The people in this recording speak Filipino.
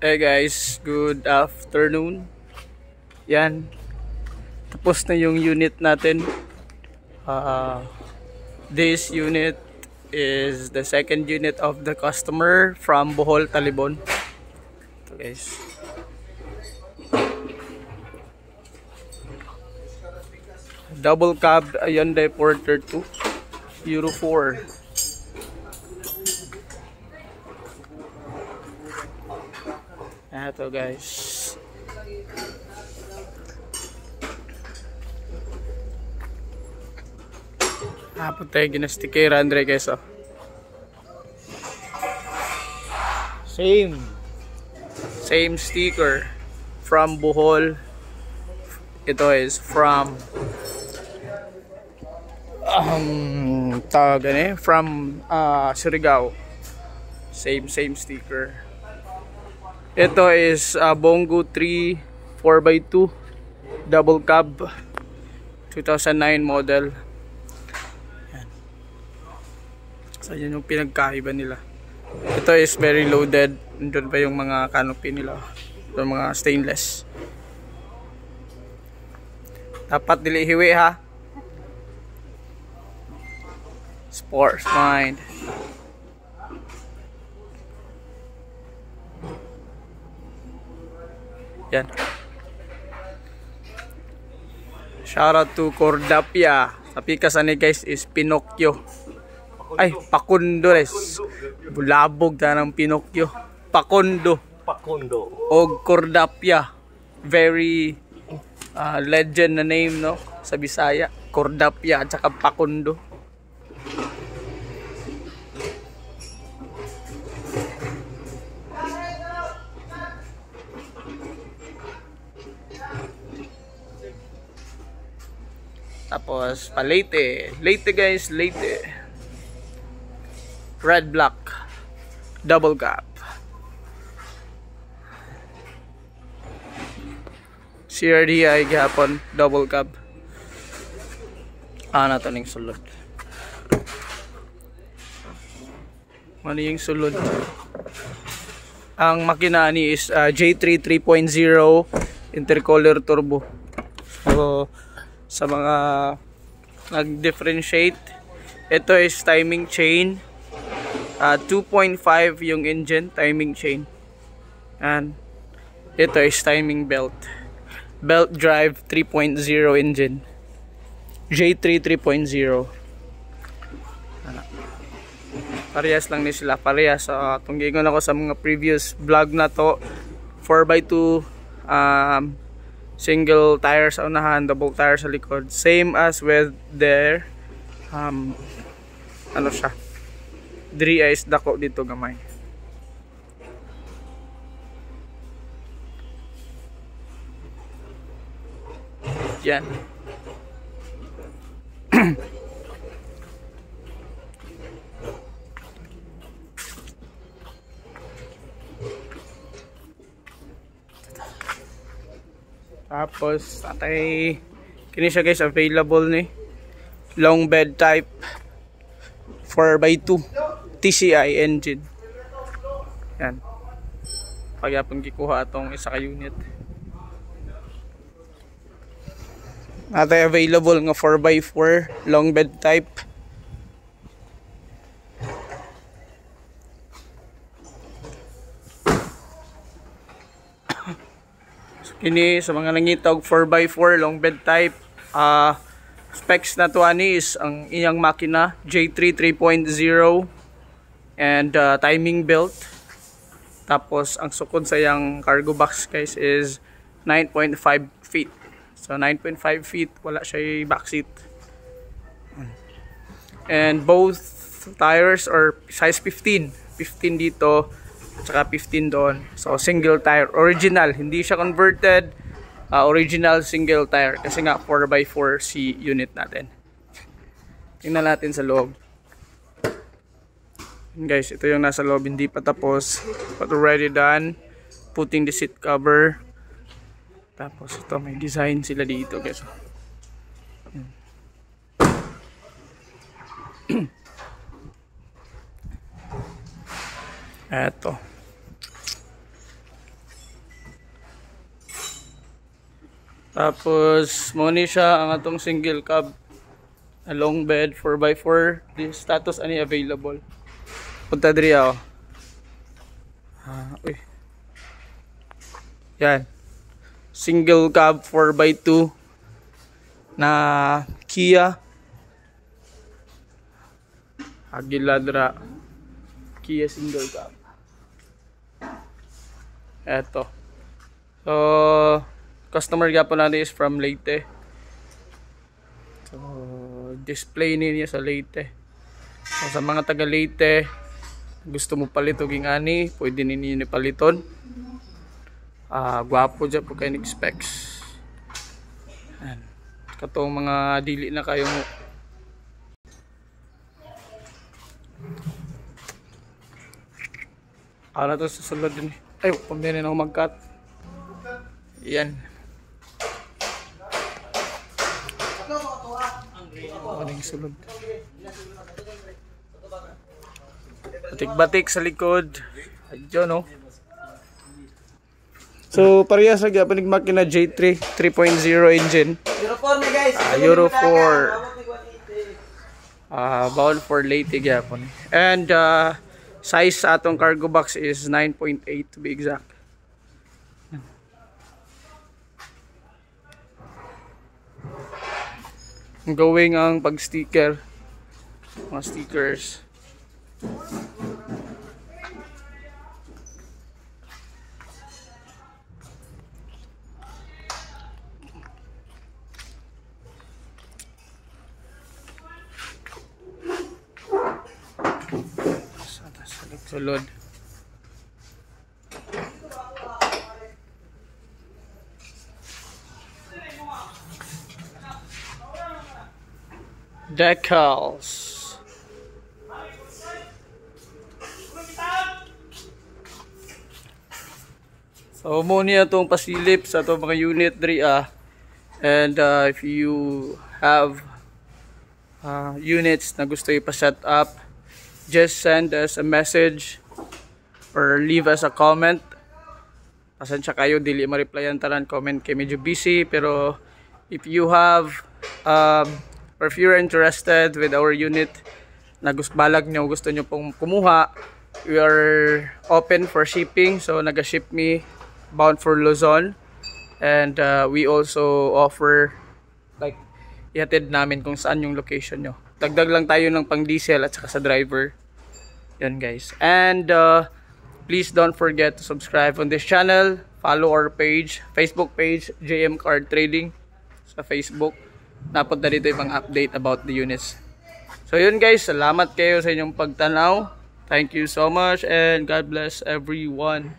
Hey guys, good afternoon. Yan, tapos na yung unit natin. This unit is the second unit of the customer from Bohol, Talibon. Ito guys. Double cab Hyundai Porter 2 Euro 4. Ito guys. Hapon tayo ginastikera Andre guys oh. Same sticker from Bohol. Ito is from from Surigao. Same sticker. Ito is Bongo 3 4x2 double cab 2009 model. Yan. So yun yung pinagkaiba nila. Ito is very loaded. Doon pa yung mga canopy nila. Yung mga stainless. Dapat dili hiwi ha. Sports mind. Yan. Shout out to Cordapia. Tapi kasani guys is Pinocchio. Ay, Pakundo res. Bulabog na ng Pinocchio. Pakundo. O Cordapia. Very legend na name no sa Bisaya. Cordapia at saka Pakundo. Tapos pa Leyte guys, Leyte. Red black double cab. CRDI gapon double cab. Na to ning sulod. Ano yung sulod? Ang makina ni is J3 3.0 intercooler turbo. So sa mga nag-differentiate, ito is timing chain. 2.5 yung engine, timing chain. And ito is timing belt. Belt drive 3.0 engine. J3 3.0. Parehas lang ni sila. Parehas. Tunggingon ako sa mga previous vlog na to. 4x2 single tire sa unahan, double tire sa likod. Same as with their ano siya, diri is dako dito gamay. Yan. Tapos atay kini siya guys, available ni long bed type 4x2 TCI engine. Yan. Pagyapon gikuha atong isa ka unit. Atay available nga 4x4 long bed type. Kini sa mga nangitog 4x4 long bed type, specs na to ani is ang iyang makina J3 3.0 and timing belt. Tapos ang sukod sa iyang cargo box guys is 9.5 feet. So 9.5 feet, wala siya backseat. And both tires are size 15 dito tsaka 15 doon. So single tire, original, hindi siya converted. Original single tire kasi nga 4x4 si unit natin. Tingnan natin sa loob. Guys, ito yung nasa loob, hindi pa tapos, but already done. Putting the seat cover. Tapos ito may design sila dito guys. Eto. Tapos mo ni siya ang atong single cab na long bed 4x4. The status ani available. Punta diri ako. Uy. Yan. Single cab 4x2 na Kia Aguiladra Kia single cab. Eto. So, customer gapon natin is from Leyte. So, display niya sa Leyte. So, sa mga taga Leyte, gusto mo palit o ani, pwede ninyo ni paliton. Gwapo dyan po kayo specs. Katong mga dili na kayong na to sa sulod din. Ay, pamilya na ako mag-cut. Yan. Aning sulod. Batik-batik sa likod. Ayun, no? So, parehas lagi panig makina J3 3.0 engine. Euro 4 na guys. Euro 4. Bound for Leyte gyapon. And size sa atong cargo box is 9.8 to be exact. Going ang pag-sticker. Mga stickers. Sulod. Decals. So mo niya itong pasilip sa itong mga unit 3A. And if you have units na gusto ipa-set up, just send us a message or leave us a comment. Pasensya kayo, dili ma-replyan tanan comment kay medyo busy, pero if you have or if you're interested with our unit na balag nyo, gusto nyo pong kumuha, we are open for shipping. So naga-ship me bound for Luzon, and we also offer like ihatid namin kung saan yung location nyo. Dagdag lang tayo ng pang diesel at saka sa driver. Yan guys. And please don't forget to subscribe on this channel. Follow our page, Facebook page, JM Card Trading sa Facebook. Napunta dito yung mga update about the units. So yun guys, salamat kayo sa inyong pagtanaw. Thank you so much and God bless everyone.